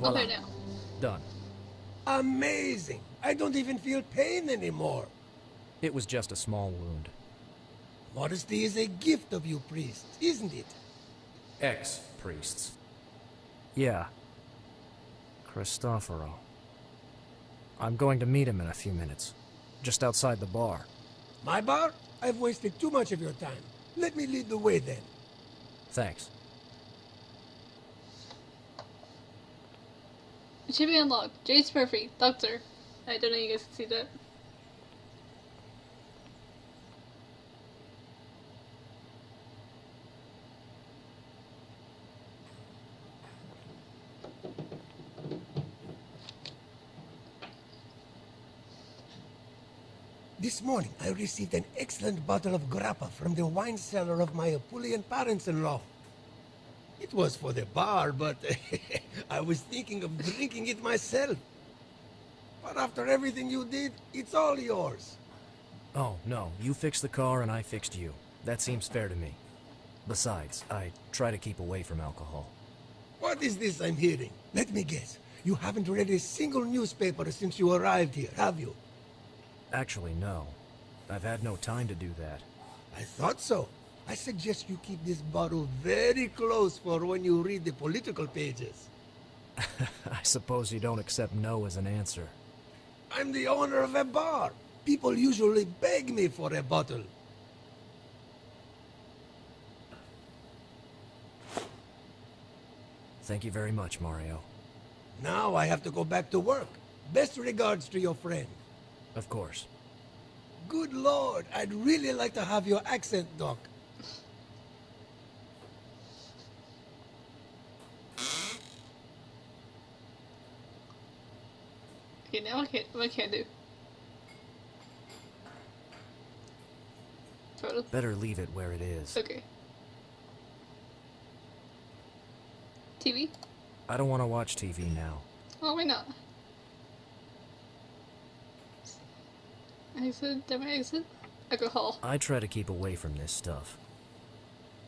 Voila. Okay, now. Done. Amazing! I don't even feel pain anymore. It was just a small wound. Modesty is a gift of you priests, isn't it? Ex-priests. Yeah. Cristoforo. I'm going to meet him in a few minutes. Just outside the bar. My bar? I've wasted too much of your time. Let me lead the way then. Thanks. It should be unlocked. Jade's perfect. Doctor. I don't know if you guys can see that. This morning, I received an excellent bottle of grappa from the wine cellar of my Apulian parents-in-law. It was for the bar, but I was thinking of drinking it myself. But after everything you did, it's all yours. Oh, no. You fixed the car and I fixed you. That seems fair to me. Besides, I try to keep away from alcohol. What is this I'm hearing? Let me guess. You haven't read a single newspaper since you arrived here, have you? Actually, no. I've had no time to do that. I thought so. I suggest you keep this bottle very close for when you read the political pages. I suppose you don't accept no as an answer. I'm the owner of a bar. People usually beg me for a bottle. Thank you very much, Mario. Now I have to go back to work. Best regards to your friend. Of course. Good Lord, I'd really like to have your accent, Doc. Okay, now what can I do? Photo? Better leave it where it is. Okay. TV? I don't want to watch TV now. Oh, why not? Exit, demo exit. Alcohol. I try to keep away from this stuff.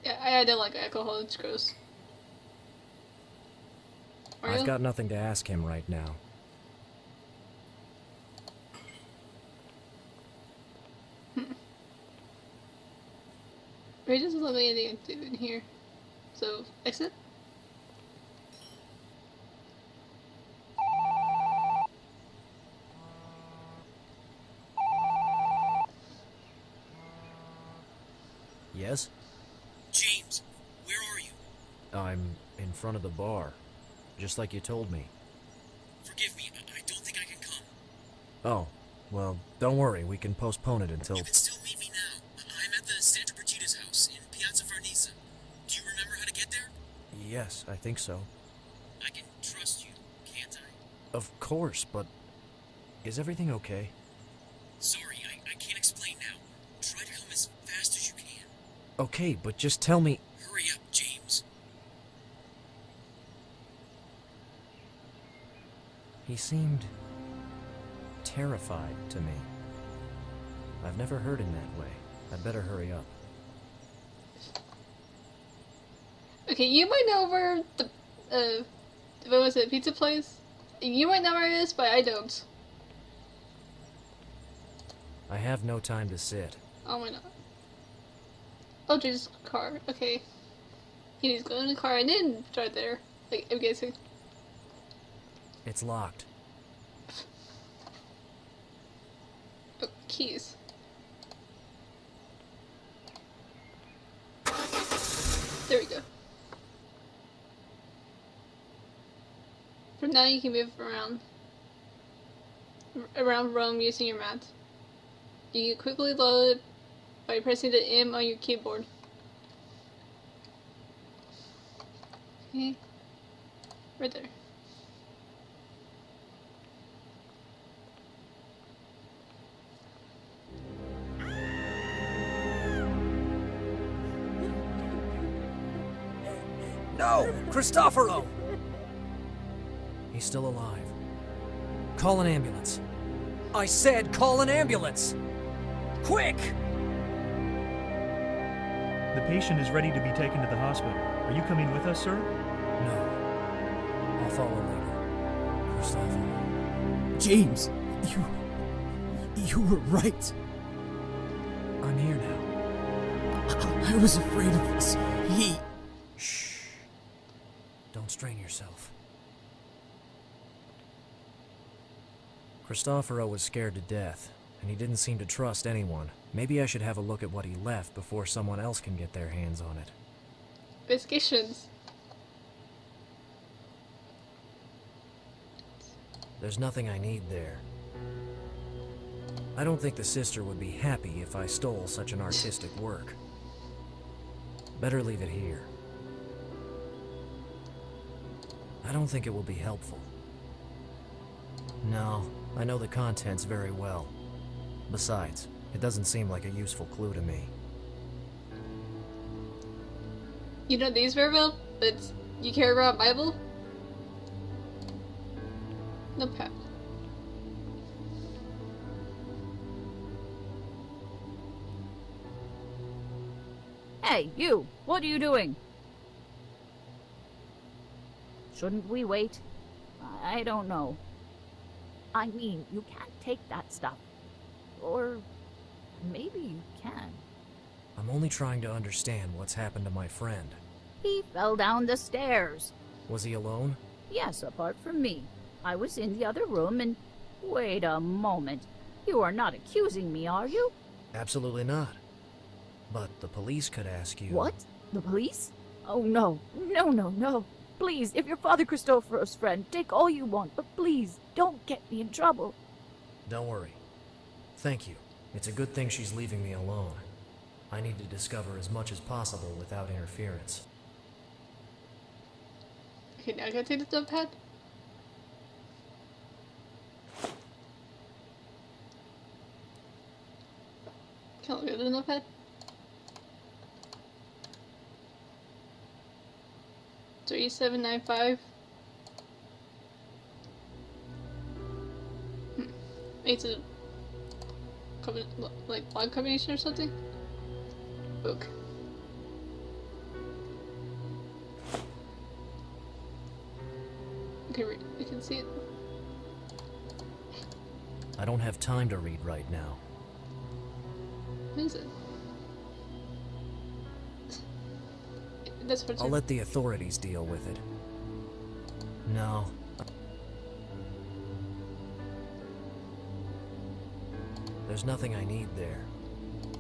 Yeah, I don't like alcohol, it's gross. Mario? I've got nothing to ask him right now. Ray doesn't have anything to do in here. So, exit? Yes? James, where are you? I'm in front of the bar. Just like you told me. Forgive me, I don't think I can come. Oh, well, don't worry. We can postpone it until... You can still meet me now. I'm at the Santa Brigita's house in Piazza Farnese. Do you remember how to get there? Yes, I think so. I can trust you, can't I? Of course, but... Is everything okay? Sorry, I can't explain now. Try to come as fast as you can. Okay, but just tell me... Hurry up, James. He seemed... terrified to me. I've never heard him that way. I'd better hurry up. Okay, you might know where the, what was it, pizza place? You might know where it is, but I don't. I have no time to sit. Oh my god. Oh, just car. Okay. He needs to go in the car and then drive there. Like, I'm guessing. It's locked. Oh, keys. There we go. From now you can move around Rome using your mat. You can quickly load it by pressing the M on your keyboard. Okay. Right there. No! Cristoforo! He's still alive. Call an ambulance. I said call an ambulance! Quick! The patient is ready to be taken to the hospital. Are you coming with us, sir? No. I'll follow later. Christopher. James, you were right. I'm here now. I was afraid of this. Shh. Don't strain yourself. Cristoforo was scared to death, and he didn't seem to trust anyone. Maybe I should have a look at what he left before someone else can get their hands on it. Investigations. There's nothing I need there. I don't think the sister would be happy if I stole such an artistic work. Better leave it here. I don't think it will be helpful. No, I know the contents very well. Besides, it doesn't seem like a useful clue to me. You know these very well, but you care about Bible? No pet. Hey, you! What are you doing? Shouldn't we wait? I don't know. I mean, you can't take that stuff. Or maybe you can. I'm only trying to understand what's happened to my friend. He fell down the stairs. Was he alone? Yes, apart from me. I was in the other room and... Wait a moment. You are not accusing me, are you? Absolutely not. But the police could ask you... What? The police? Oh, no. No, no, no. Please, if you're Father Cristoforo's friend, take all you want, but please, don't get me in trouble. Don't worry. Thank you. It's a good thing she's leaving me alone. I need to discover as much as possible without interference. Okay, now I gotta take the notepad. Can't look at the notepad. $37.95. It's a like log combination or something. Book. Okay, we can see it. I don't have time to read right now. What is it? That's what's I'll let the authorities deal with it. No. There's nothing I need there.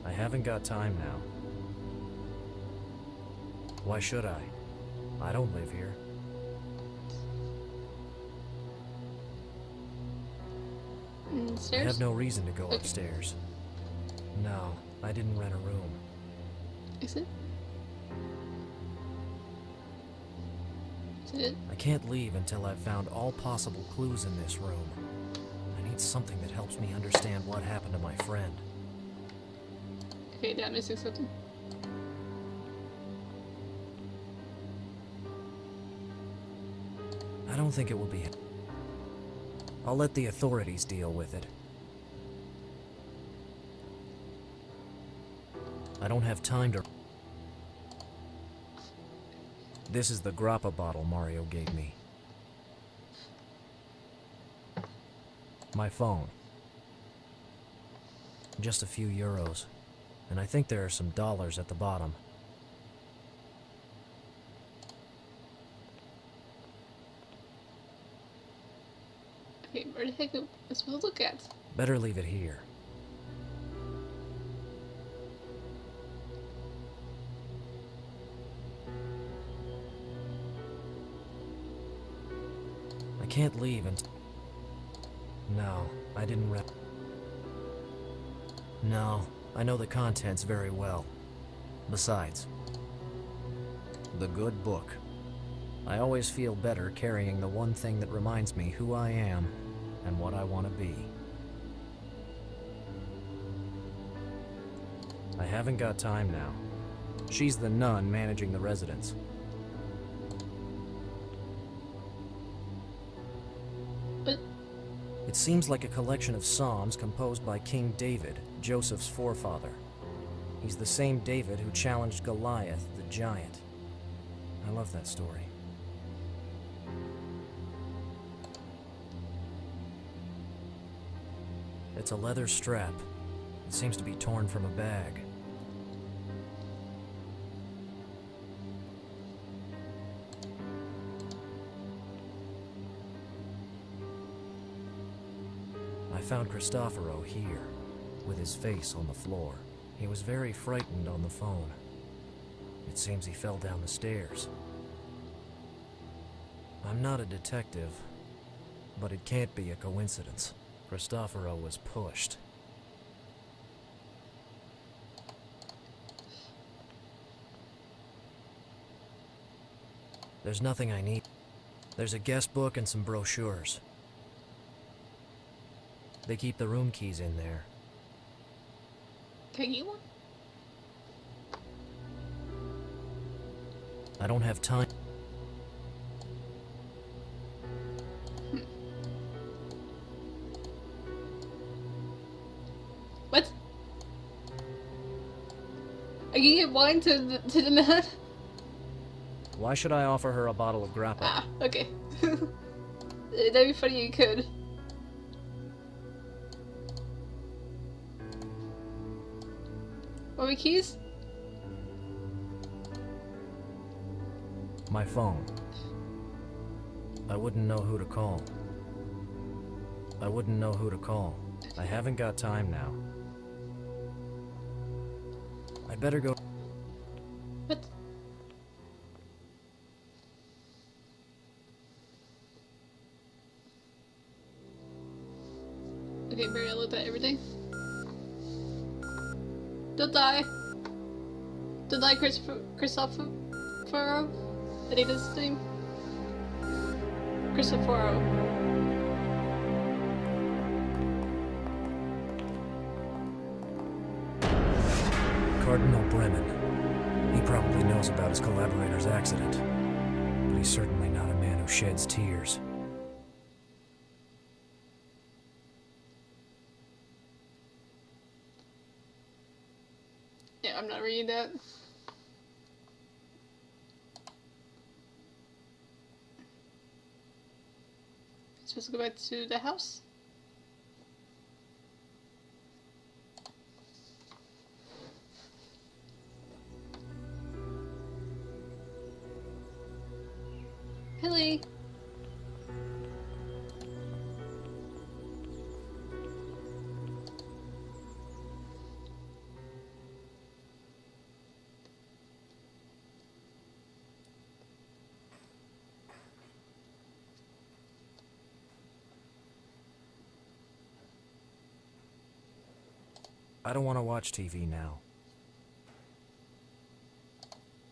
I haven't got time now. Why should I? I don't live here. I Stairs? have no reason to go upstairs. No, I didn't rent a room. Is it? Is it? I can't leave until I've found all possible clues in this room. I need something that helps me understand what happened to my friend. Okay, now I'm missing something. I don't think it will be... I'll let the authorities deal with it. I don't have time to... This is the grappa bottle Mario gave me. My phone. Just a few euros. And I think there are some dollars at the bottom. Okay, where the heck am I supposed to look at? Better leave it here. I can't leave until... No, I didn't rent... No, I know the contents very well. Besides, the good book. I always feel better carrying the one thing that reminds me who I am and what I want to be. I haven't got time now. She's the nun managing the residence. But It seems like a collection of psalms composed by King David, Joseph's forefather. He's the same David who challenged Goliath, the giant. I love that story. It's a leather strap. It seems to be torn from a bag. I found Cristoforo here, with his face on the floor. He was very frightened on the phone. It seems he fell down the stairs. I'm not a detective, but it can't be a coincidence. Cristoforo was pushed. There's nothing I need. There's a guest book and some brochures. They keep the room keys in there. Can you one? I don't have time. What? I can give wine to the man? Why should I offer her a bottle of grappa? Ah, okay. That'd be funny if you could. What are my keys? My phone. I wouldn't know who to call. I wouldn't know who to call. I haven't got time now. I better go. What? Okay, Mary, I looked at everything. Don't die. Don't die, Cristoforo. I think that's his name. Cristoforo. Cardinal Bremen. He probably knows about his collaborator's accident, but he's certainly not a man who sheds tears. Yeah, I'm not reading that. Supposed to go back to the house? Hilly. I don't want to watch TV now.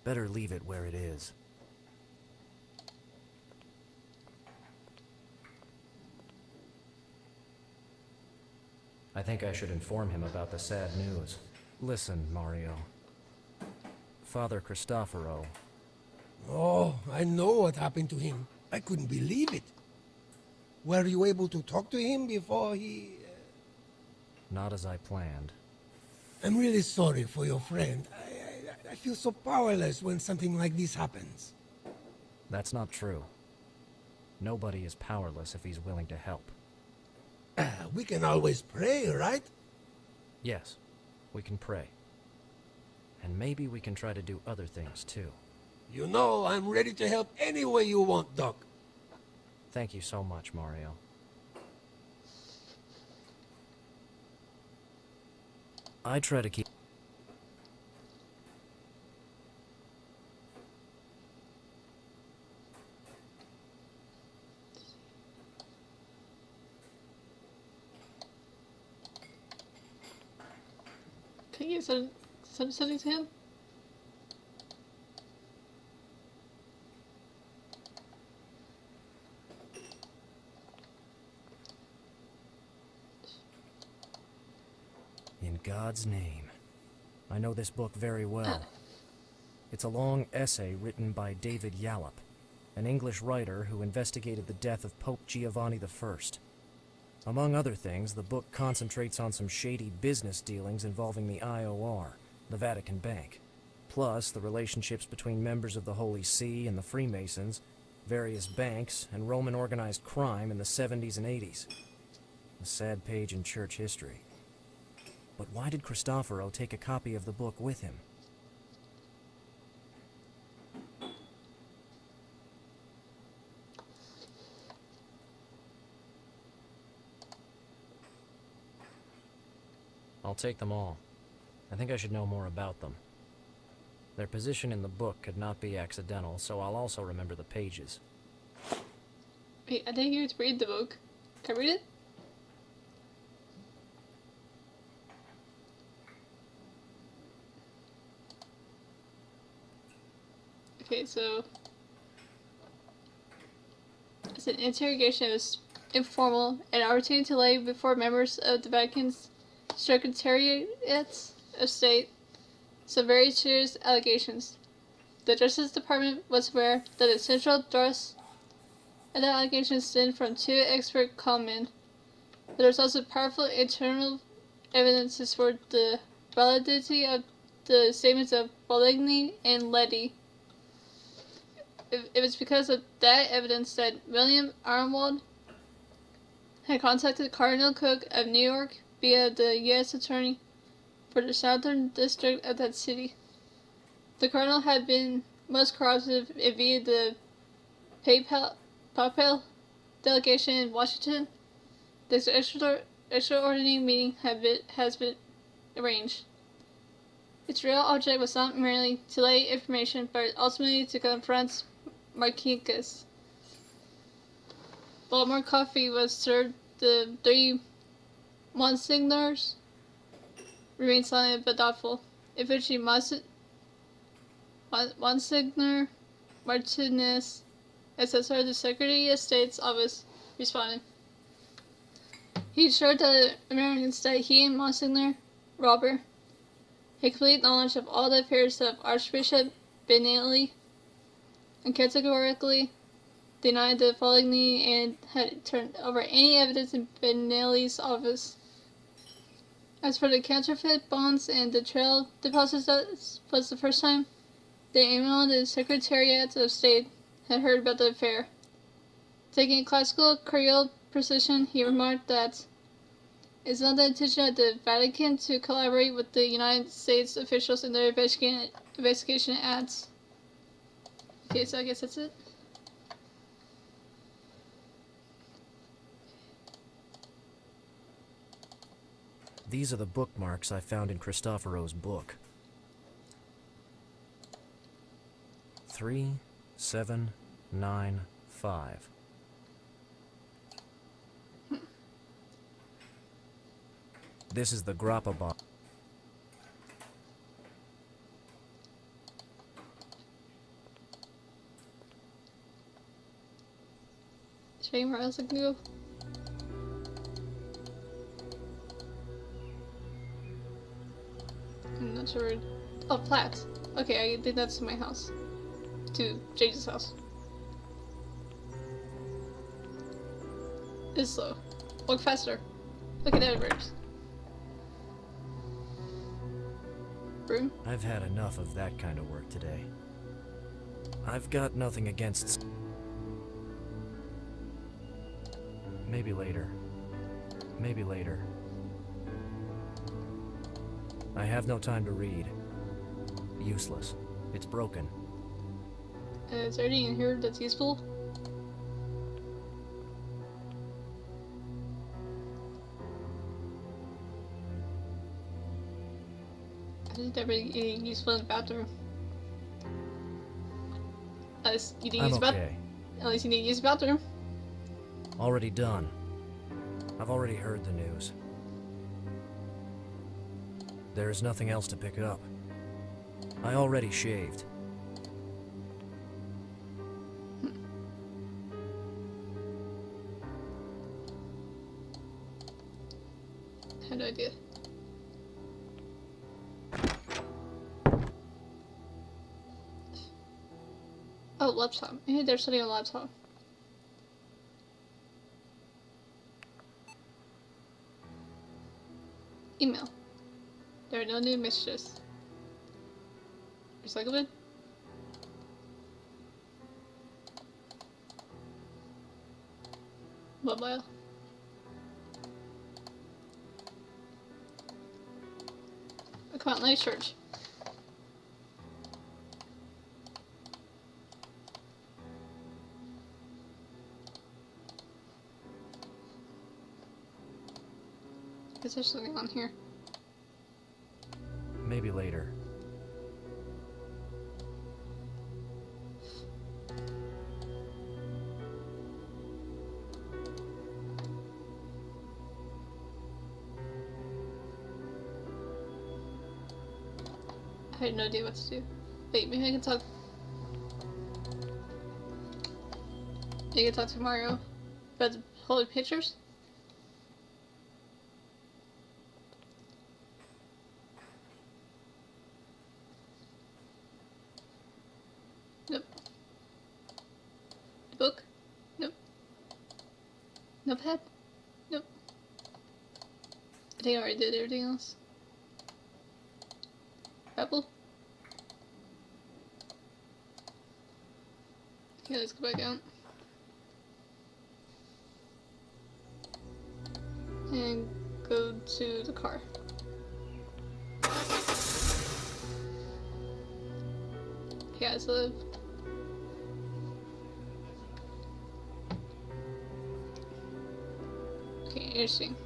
Better leave it where it is. I think I should inform him about the sad news. Listen, Mario. Father Cristoforo. Oh, I know what happened to him. I couldn't believe it. Were you able to talk to him before he... Not as I planned. I'm really sorry for your friend. I feel so powerless when something like this happens. That's not true. Nobody is powerless if he's willing to help. We can always pray, right? Yes, we can pray. And maybe we can try to do other things too. You know, I'm ready to help any way you want, Doc. Thank you so much, Mario. I try to keep... Can you send something to him? In God's name. I know this book very well. It's a long essay written by David Yallop, an English writer who investigated the death of Pope Giovanni I. Among other things, the book concentrates on some shady business dealings involving the IOR, the Vatican Bank, plus the relationships between members of the Holy See and the Freemasons, various banks, and Roman organized crime in the 70s and 80s. A sad page in church history. But why did Cristoforo take a copy of the book with him? I'll take them all. I think I should know more about them. Their position in the book could not be accidental, so I'll also remember the pages. Wait, I didn't hear you to read the book. Can I read it? Okay, so it's an interrogation. It was informal, an opportunity to lay before members of the Vatican's Secretariat of State some very serious allegations. The Justice Department was aware that the central thrust of the allegations stemmed from two expert conmen, but there was also powerful internal evidences for the validity of the statements of Bologna and Letty. It was because of that evidence that William Armwald had contacted Cardinal Cook of New York via the U.S. Attorney for the Southern District of that city. The Cardinal had been most corrosive via the Papal delegation in Washington. This extraordinary meeting has been arranged. Its real object was not merely to lay information, but ultimately to confront Marquinhos. While more coffee was served, the three Monsignors remained silent but thoughtful. Eventually, Monsignor Martinez, assessor of the Secretary of State's office, responded. He assured the Americans that he and Monsignor Robert had complete knowledge of all the affairs of Archbishop Benelli, and categorically denied the following and had turned over any evidence in Benelli's office. As for the counterfeit bonds and the trail deposits, that was the first time the email of the Secretariat of State had heard about the affair. Taking a classical Creole precision, he remarked that it's not the intention of the Vatican to collaborate with the United States officials in their investigation ads. Okay, so I guess that's it. These are the bookmarks I found in Cristoforo's book. 3795. This is the grappa box. Is there anywhere else I can go? I'm not sure. Oh, Platt. Okay, I think that's my house. To Jade's house. It's slow. Walk faster. Look at that birds. Broom? I've had enough of that kind of work today. I've got nothing against... Maybe later. Maybe later. I have no time to read. Useless. It's broken. Is there anything in here that's useful? I think there'd be anything useful in the bathroom. Unless you need to use the bathroom. Unless you need to use the bathroom. Already done. I've already heard the news. There is nothing else to pick up. I already shaved. I had no idea. Oh, laptop. Maybe they're studying on laptop. Email. There are no new messages. Recycle bin? Mobile. Come on, let's church. Guess there's something on here. Maybe later. I had no idea what to do. Wait, maybe I can talk. You can talk to Mario about the holy pictures? Nope. The book? Nope. Notepad? Nope. I think I already did everything else. Apple? Okay, let's go back out. And go to the car. Okay, guys, live. Okay, interesting.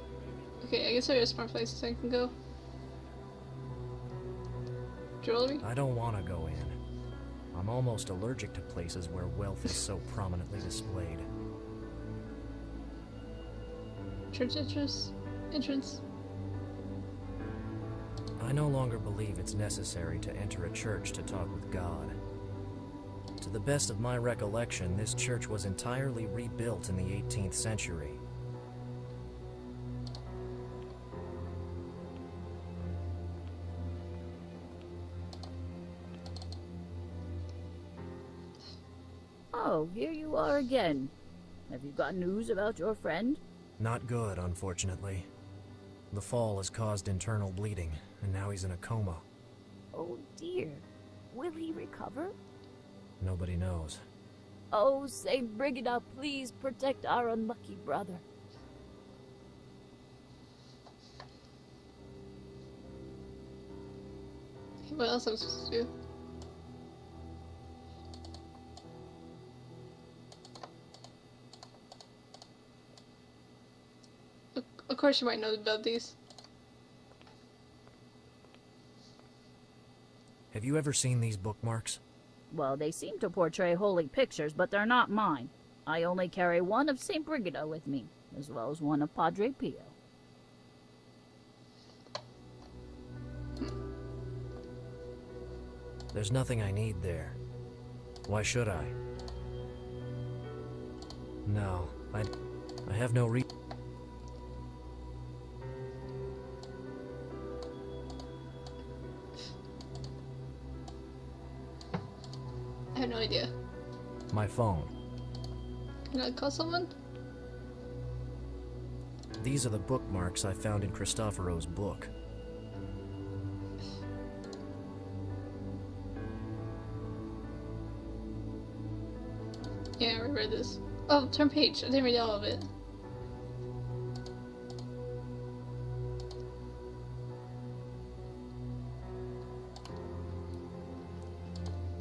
Okay, I guess there are smart places I can go. Jewelry? I don't want to go in. I'm almost allergic to places where wealth is so prominently displayed. Church entrance? I no longer believe it's necessary to enter a church to talk with God. To the best of my recollection, this church was entirely rebuilt in the 18th century. Oh, here you are again. Have you got news about your friend? Not good, unfortunately. The fall has caused internal bleeding, and now he's in a coma. Oh dear. Will he recover? Nobody knows. Oh, Saint Brigida, please protect our unlucky brother. What else am I supposed to do? Of course you might know about these. Have you ever seen these bookmarks? Well, they seem to portray holy pictures, but they're not mine. I only carry one of Saint Brigida with me, as well as one of Padre Pio. There's nothing I need there. Why should I? No, I have no reason. I have no idea. My phone. Can I call someone? These are the bookmarks I found in Cristoforo's book. Yeah, I read this. Oh, turn page. I didn't read all of it.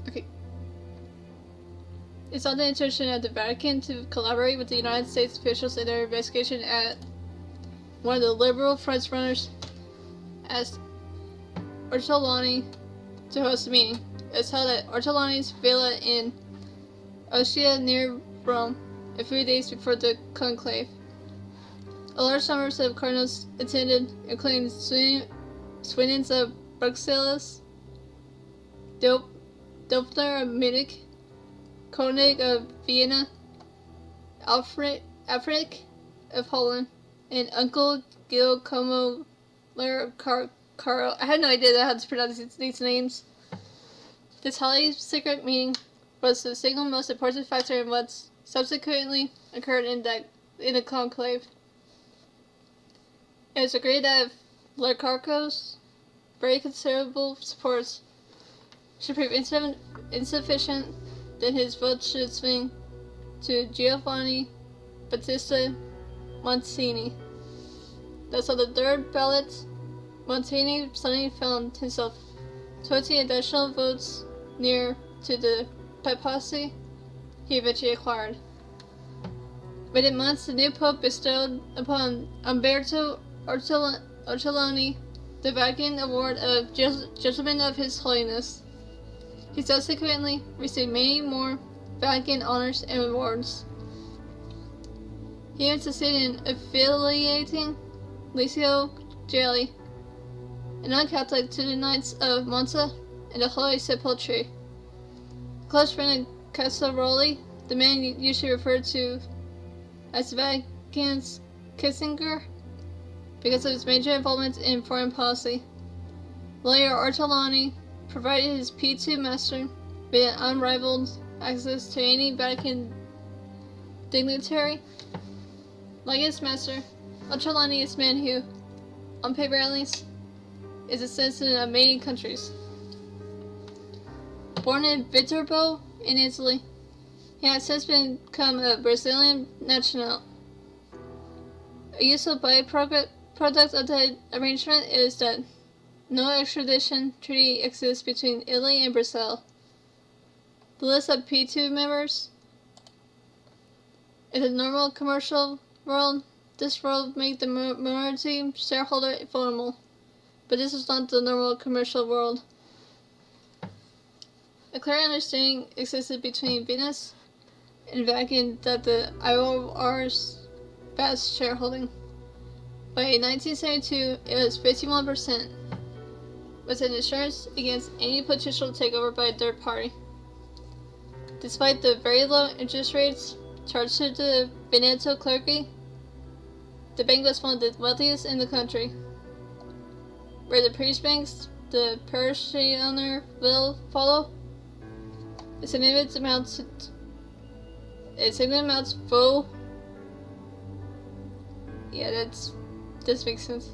Okay. It's on the intention of the Vatican to collaborate with the United States officials in their investigation at one of the liberal frontrunners asked Ortolani to host a meeting. It's held at Ortolani's villa in Ostia near Rome a few days before the conclave. A large number of cardinals attended, including Swinens of Bruxelles, Doppler of Munich, Koenig of Vienna, Alfred of Holland, and Uncle Giacomo of Carl. I had no idea how to pronounce these names. This highly secret meeting was the single most important factor in what subsequently occurred in the conclave. It was agreed that if Larcarco's very considerable supports should prove insufficient, then his vote should swing to Giovanni Battista Mancini. Thus, on the third ballot Montaigne suddenly found himself 20 additional votes near to the papacy he eventually acquired. Within months, the new pope bestowed upon Umberto Ortolani the Vatican Award of Gentleman of His Holiness. He subsequently received many more Vatican honors and awards. He even succeeded in affiliating Licio Gelli, a non-Catholic, to the Knights of Monza and the Holy Sepulchre. A close friend of Casaroli, the man usually referred to as the Vatican's Kissinger because of his major involvement in foreign policy. Lawyer Ortolani provided his P2 master with unrivaled access to any Vatican dignitary. Like his master, Ortolani is a man who, on paper at least, is a citizen of many countries. Born in Viterbo in Italy, he has since become a Brazilian national. A useful byproduct of the arrangement is that no extradition treaty exists between Italy and Brazil. The list of P2 members in the normal commercial world, this world make the minority shareholder vulnerable, but this is not the normal commercial world. A clear understanding existed between Venus and Vatican that the IOR's vast shareholding. By 1972, it was 51%, with an insurance against any potential takeover by a third party. Despite the very low interest rates charged to the Veneto clergy, the bank was one of the wealthiest in the country. Where the priest banks, the parishioner will follow. A significant amount full. Yeah, this makes sense.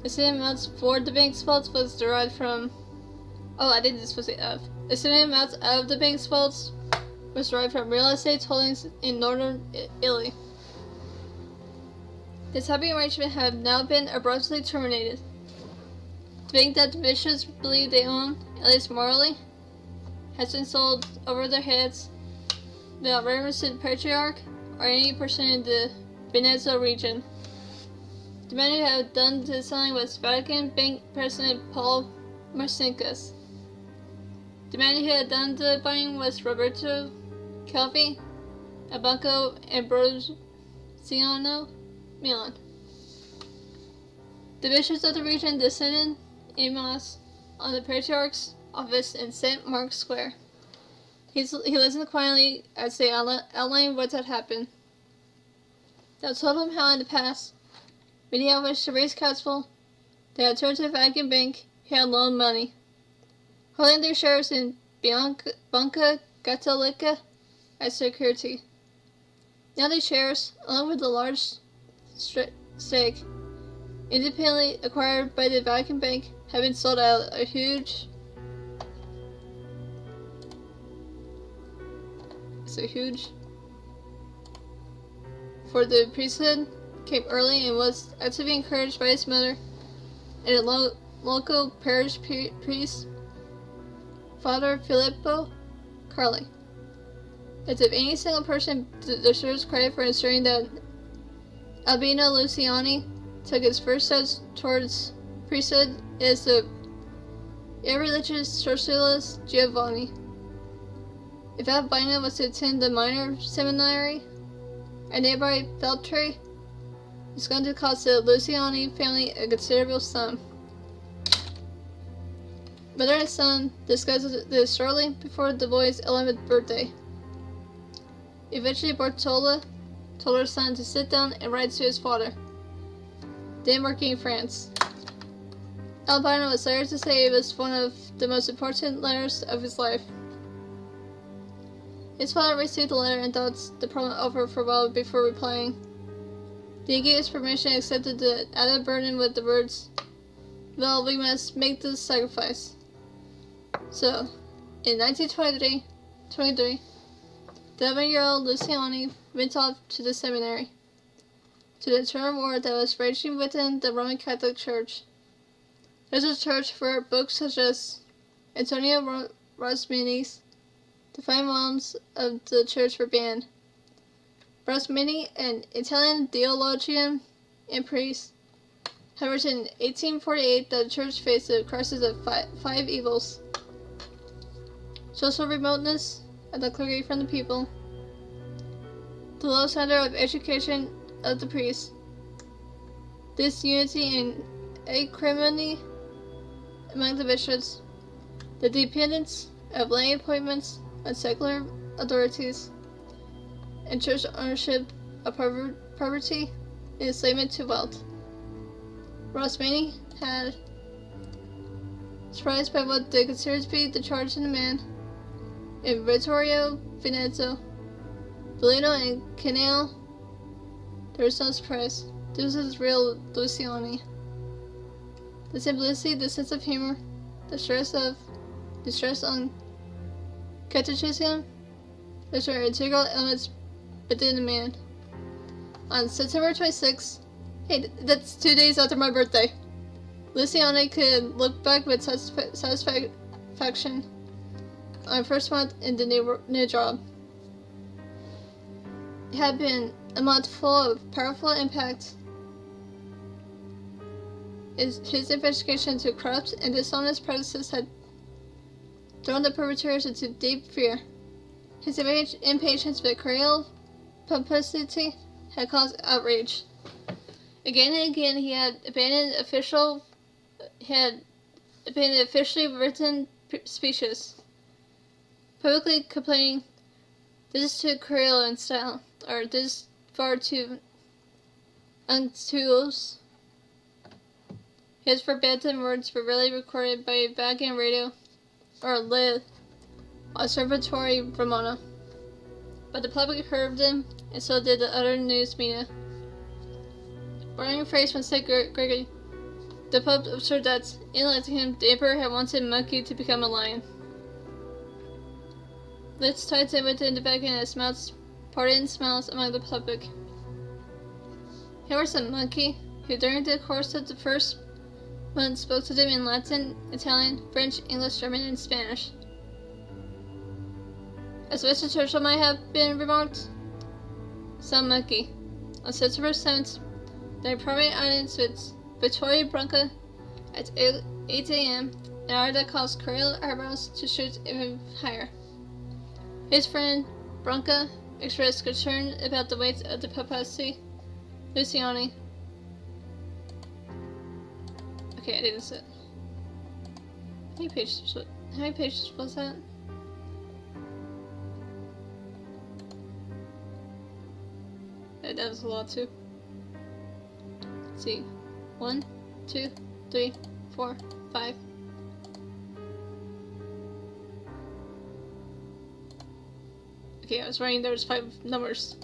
A significant amount for the bank's wealth was derived from. Oh, I think this was the F. A significant amount of the bank's wealth was derived from real estate holdings in northern Italy. This happy arrangement had now been abruptly terminated. The bank that the bishops believe they own, at least morally, has been sold over their heads without reference to the Patriarch or any person in the Veneto region. The man who had done the selling was Vatican Bank President Paul Marcinkus. The man who had done the buying was Roberto Calvi, a Banco Ambrosiano, Milan. The bishops of the region descended en masse on the Patriarch's office in St. Mark's Square. He listened quietly as they outlined what had happened. They told him how in the past, when he had wished to raise capital, they had turned to the Vatican Bank, who had loaned money, holding their shares in Banca Cattolica as security. Now these shares, along with a large stake, independently acquired by the Vatican Bank, have been sold at a huge for the priesthood came early and was actively encouraged by his mother and a local parish priest, Father Filippo Carli. As if any single person deserves credit for ensuring that Albino Luciani took his first steps towards priesthood, it is the irreligious socialist Giovanni. If Albino was to attend the minor seminary at nearby Feltre, it's going to cost the Luciani family a considerable sum. Mother and son discussed this shortly before the boy's 11th birthday. Eventually, Bartola told her son to sit down and write to his father, then working in France. Albino was sorry to say it was one of the most important letters of his life. His father received the letter and thought the problem over for a while before replying. He gave his permission and accepted the added burden with the words, "Well, we must make this sacrifice." So, in 1923, the 11-year-old Luciani went off to the seminary, to the turmoil that was raging within the Roman Catholic Church. There's a church for books such as Antonio Rosmini's Divine Realms of the Church were banned. Rosmini, an Italian theologian and priest, had written in 1848 that the church faced a crisis of five evils: social remoteness of the clergy from the people, the low standard of education of the priests, disunity and acrimony among the bishops, the dependence of lay appointments on secular authorities, and church ownership of poverty and enslavement to wealth. Rosmini had, surprised by what they considered to be the charge in the man, in Vittorio Veneto, Bellino, and Canale, there was no surprise. This was real Luciani. The simplicity, the sense of humor, the stress on catechism, those were integral elements within the man. On September 26th, hey, that's 2 days after my birthday, Luciani could look back with satisfaction on her first month in the new job. It had been a month full of powerful impact. His investigation into corrupt and dishonest practices had thrown the perpetrators into deep fear. His impatience with cruel publicity had caused outrage. Again and again, he had abandoned officially written speeches, publicly complaining, "This is too cruel in style," or "This is far too unctuous." His forbidden words were rarely recorded by Vatican Radio or Osservatore Romano, but the public heard them, and so did the other news media. Borrowing a phrase from St. Gregory, the Pope observed that, in electing him, the Emperor had wanted Monkey to become a lion. This ties in within the Vatican as pardon smiles among the public. Here was a monkey who, during the course of the first month, spoke to them in Latin, Italian, French, English, German, and Spanish. As Winston Churchill might have been remarked, "Some monkey." On September 7th, during private audience with Vittorio Branca at 8 a.m., an hour that caused cruel eyebrows to shoot even higher. His friend, Branca, expressed concern about the weight of the papacy. Luciani. Okay, I didn't see it. How many pages was that? That was a lot too. Let's see. 1, 2, 3, 4, 5. Okay, I was writing there's 5 numbers.